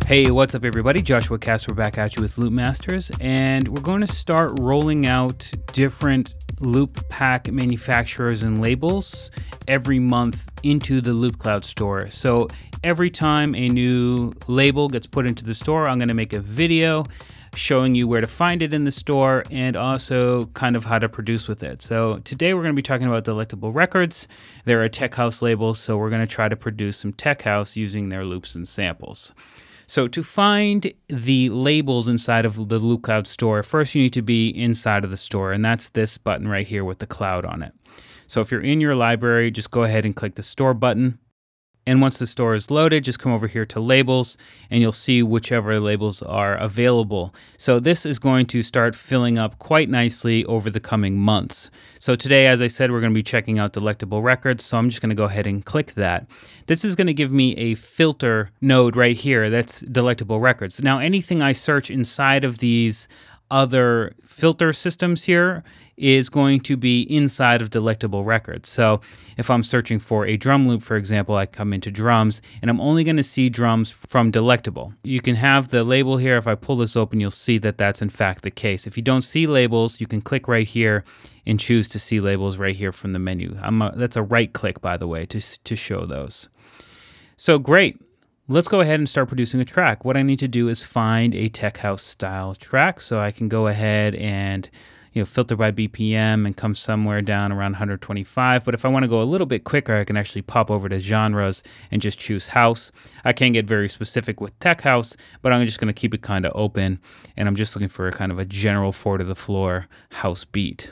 Hey, what's up everybody? Joshua Casper back at you with Loop Masters, and we're going to start rolling out different loop pack manufacturers and labels every month into the Loopcloud store. So every time a new label gets put into the store, I'm going to make a video showing you where to find it in the store and also kind of how to produce with it. So today we're going to be talking about Delectable Records. They're a tech house label, so we're going to try to produce some tech house using their loops and samples. So to find the labels inside of the Loopcloud store, first you need to be inside of the store, and that's this button right here with the cloud on it. So if you're in your library, just go ahead and click the store button. And once the store is loaded, just come over here to labels and you'll see whichever labels are available. So this is going to start filling up quite nicely over the coming months. So today, as I said, we're going to be checking out Delectable Records. So I'm just going to go ahead and click that. This is going to give me a filter node right here. That's Delectable Records. Now, anything I search inside of these other filter systems here is going to be inside of Delectable Records. So if I'm searching for a drum loop, for example, I come into drums and I'm only going to see drums from Delectable. You can have the label here. If I pull this open, you'll see that that's in fact the case. If you don't see labels, you can click right here and choose to see labels right here from the menu. That's a right click, by the way, to show those. So great. Let's go ahead and start producing a track. What I need to do is find a tech house style track, so I can go ahead and filter by BPM and come somewhere down around 125. But if I want to go a little bit quicker, I can actually pop over to genres and just choose house. I can get very specific with tech house, but I'm just going to keep it kind of open, and I'm just looking for a kind of a general 4 to the floor house beat.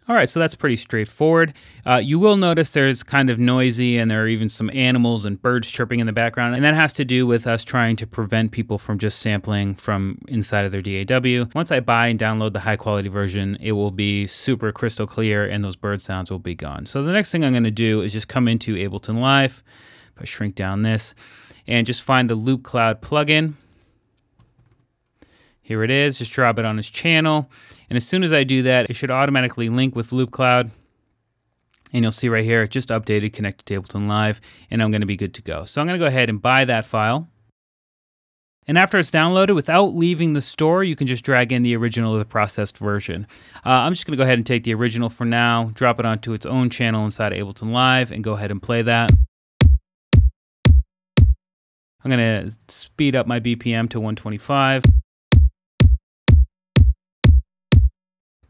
All right, so that's pretty straightforward. You will notice there's kind of noisy and there are even some animals and birds chirping in the background, and that has to do with us trying to prevent people from just sampling from inside of their DAW. Once I buy and download the high quality version, it will be super crystal clear and those bird sounds will be gone. So the next thing I'm going to do is just come into Ableton Live. If I shrink down this and just find the Loopcloud plugin. Here it is, just drop it on his channel. And as soon as I do that, it should automatically link with Loopcloud. And you'll see right here, it just updated, connected to Ableton Live, and I'm gonna be good to go. So I'm gonna go ahead and buy that file. And after it's downloaded, without leaving the store, you can just drag in the original or the processed version. I'm just gonna go ahead and take the original for now, drop it onto its own channel inside of Ableton Live, and go ahead and play that. I'm gonna speed up my BPM to 125.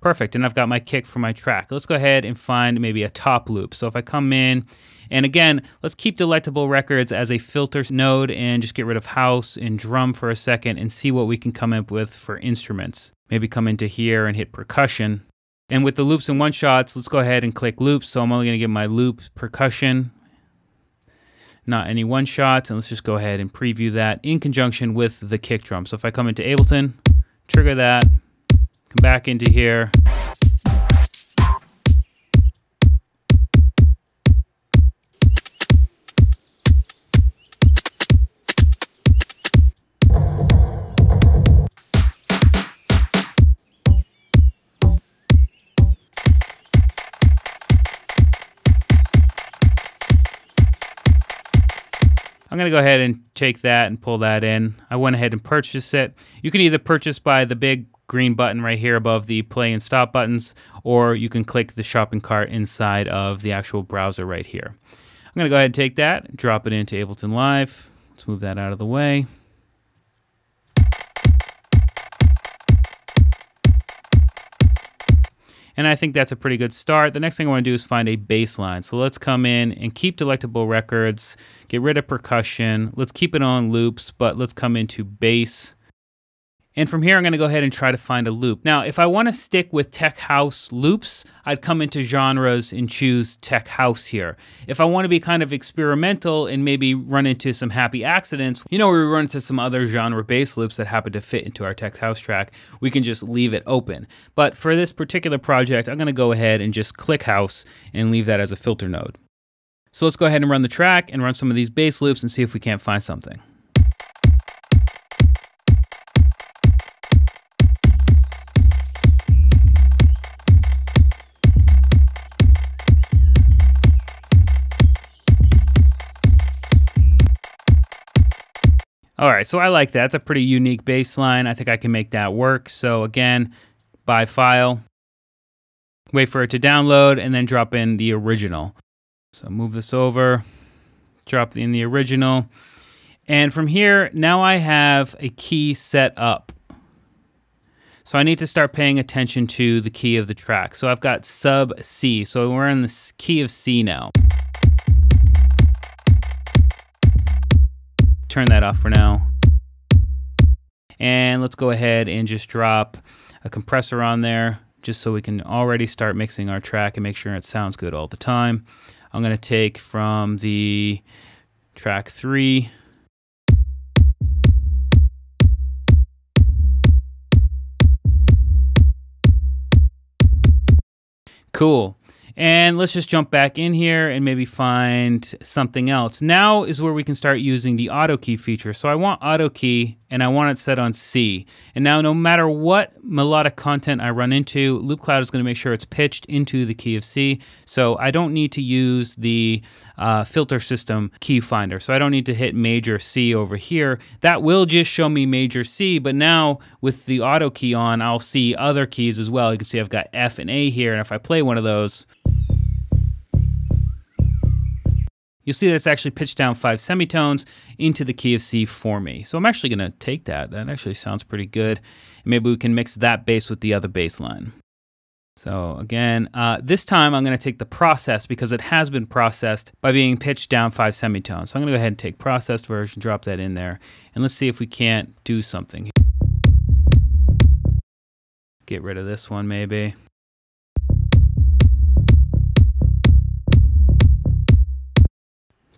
Perfect, and I've got my kick for my track. Let's go ahead and find maybe a top loop. So if I come in, and again, let's keep Delectable Records as a filter node and just get rid of house and drum for a second and see what we can come up with for instruments. Maybe come into here and hit percussion. And with the loops and one-shots, let's go ahead and click loops. So I'm only gonna get my loop percussion, not any one-shots, and let's just go ahead and preview that in conjunction with the kick drum. So if I come into Ableton, trigger that, come back into here. I'm going to go ahead and take that and pull that in. I went ahead and purchased it. You can either purchase by the big green button right here above the play and stop buttons, or you can click the shopping cart inside of the actual browser right here. I'm going to go ahead and take that, drop it into Ableton Live. Let's move that out of the way. And I think that's a pretty good start. The next thing I want to do is find a bass line. So let's come in and keep Delectable Records, get rid of percussion. Let's keep it on loops, but let's come into bass. And from here, I'm going to go ahead and try to find a loop. Now, if I want to stick with tech house loops, I'd come into genres and choose tech house here. If I want to be kind of experimental and maybe run into some happy accidents, we run into some other genre-based loops that happen to fit into our tech house track, we can just leave it open. But for this particular project, I'm going to go ahead and just click house and leave that as a filter node. So let's go ahead and run the track and run some of these bass loops and see if we can't find something. All right, so I like that. It's a pretty unique bass line. I think I can make that work. So again, buy file, wait for it to download, and then drop in the original. So move this over, drop in the original. And from here, now I have a key set up. So I need to start paying attention to the key of the track. So I've got sub C. So we're in the key of C now. Turn that off for now. And let's go ahead and just drop a compressor on there just so we can already start mixing our track and make sure it sounds good all the time. I'm going to take from the track 3. Cool. And let's just jump back in here and maybe find something else. Now is where we can start using the auto key feature. So I want auto key and I want it set on C. And now no matter what melodic content I run into, Loopcloud is going to make sure it's pitched into the key of C. So I don't need to use the filter system key finder. So I don't need to hit major C over here. That will just show me major C, but now with the auto key on, I'll see other keys as well. You can see I've got F and A here, and if I play one of those, you'll see that it's actually pitched down 5 semitones into the key of C for me. So I'm actually going to take that. That actually sounds pretty good. And maybe we can mix that bass with the other bass line. So again, this time I'm going to take the process because it has been processed by being pitched down 5 semitones. So I'm going to go ahead and take processed version, drop that in there, and let's see if we can't do something. Get rid of this one maybe.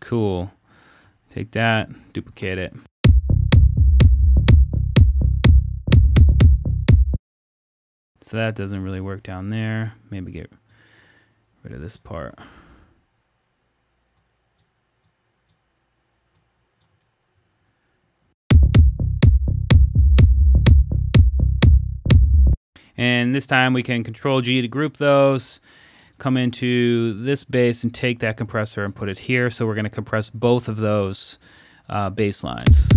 Cool. Take that, duplicate it. So that doesn't really work down there. Maybe get rid of this part. And this time we can Control G to group those, come into this bass and take that compressor and put it here. So we're going to compress both of those bass lines.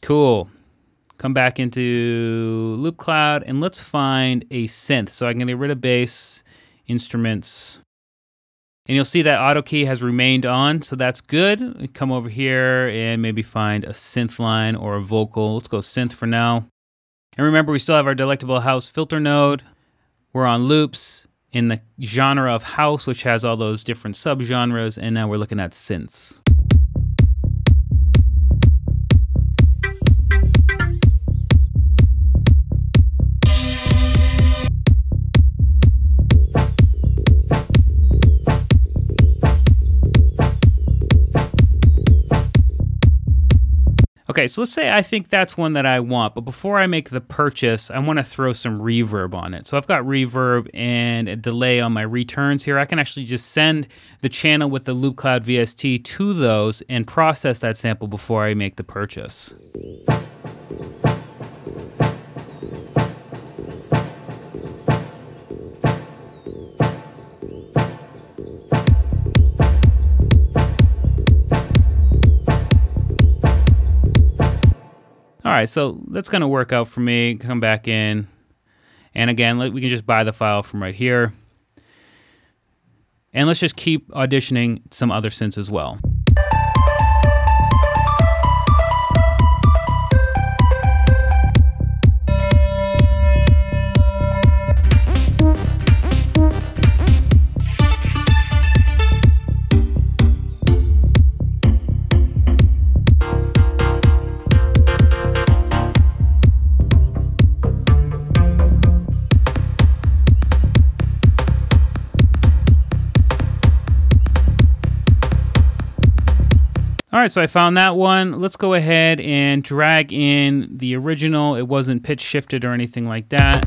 Cool. Come back into Loopcloud and let's find a synth. So I can get rid of bass, instruments, and you'll see that auto key has remained on, so that's good. Come over here and maybe find a synth line or a vocal. Let's go synth for now. And remember, we still have our Delectable House filter node. We're on loops in the genre of house, which has all those different subgenres, and now we're looking at synths. Okay, so let's say I think that's one that I want, but before I make the purchase, I want to throw some reverb on it. So I've got reverb and a delay on my returns here. I can actually just send the channel with the Loopcloud VST to those and process that sample before I make the purchase. All right, so that's going to work out for me. Come back in. And again, we can just buy the file from right here. And let's just keep auditioning some other synths as well. All right, so I found that one. Let's go ahead and drag in the original. It wasn't pitch shifted or anything like that.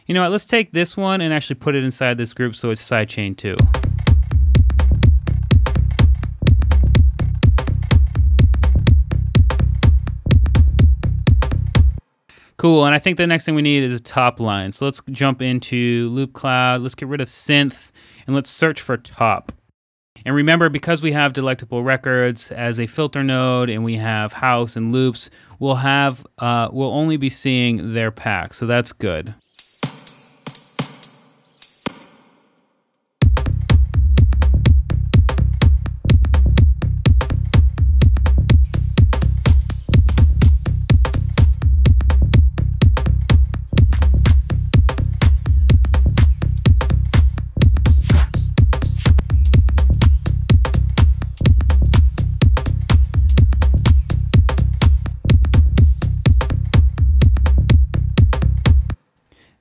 You know what, let's take this one and actually put it inside this group so it's sidechain too. Cool, and I think the next thing we need is a top line. So let's jump into Loopcloud. Let's get rid of synth, and let's search for top. And remember, because we have Delectable Records as a filter node, and we have house and loops, we'll only be seeing their pack. So that's good.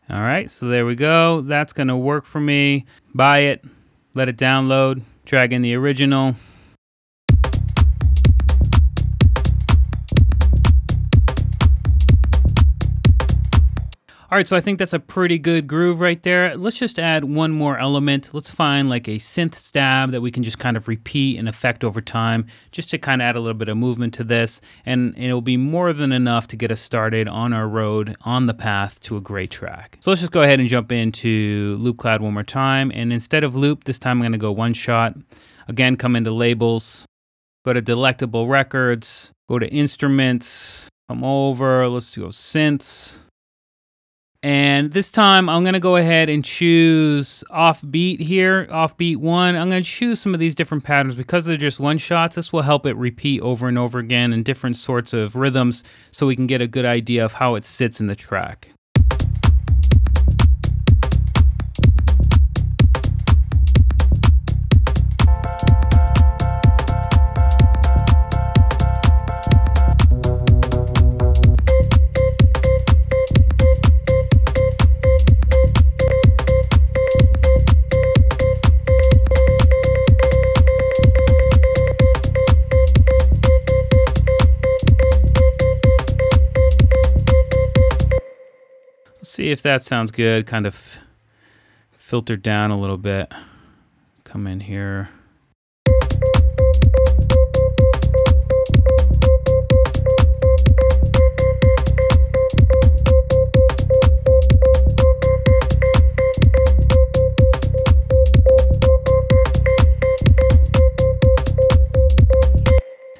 All right, so there we go. That's going to work for me. Buy it, let it download, drag in the original. All right, so I think that's a pretty good groove right there. Let's just add one more element. Let's find like a synth stab that we can just kind of repeat and affect over time, just to kind of add a little bit of movement to this. And it'll be more than enough to get us started on our road, on the path to a great track. So let's just go ahead and jump into Loopcloud one more time. And instead of loop, this time I'm gonna go one shot. Again, come into labels, go to Delectable Records, go to instruments, come over, let's go synths. And this time I'm gonna go ahead and choose offbeat here, offbeat 1. I'm gonna choose some of these different patterns because they're just one shots. This will help it repeat over and over again in different sorts of rhythms so we can get a good idea of how it sits in the track. See if that sounds good, kind of filtered down a little bit. Come in here.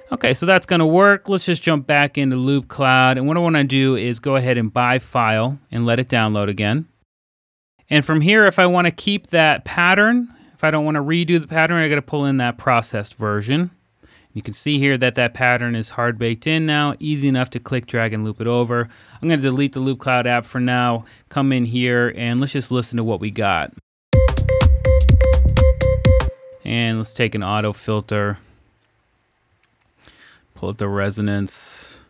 Okay, so that's gonna work. Let's just jump back into Loopcloud. And what I wanna do is go ahead and buy file and let it download again. And from here, if I wanna keep that pattern, if I don't wanna redo the pattern, I gotta pull in that processed version. You can see here that that pattern is hard baked in now, easy enough to click, drag, and loop it over. I'm gonna delete the Loopcloud app for now, come in here, and let's just listen to what we got. And let's take an auto filter. Pull up the resonance.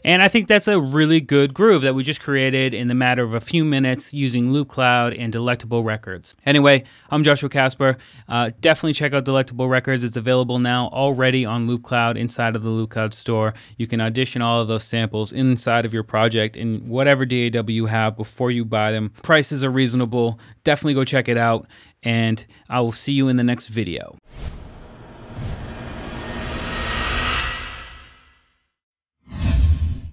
And I think that's a really good groove that we just created in the matter of a few minutes using Loopcloud and Delectable Records. Anyway, I'm Joshua Casper. Definitely check out Delectable Records. It's available now already on Loopcloud inside of the Loopcloud store. You can audition all of those samples inside of your project in whatever DAW you have before you buy them. Prices are reasonable. Definitely go check it out, and I will see you in the next video.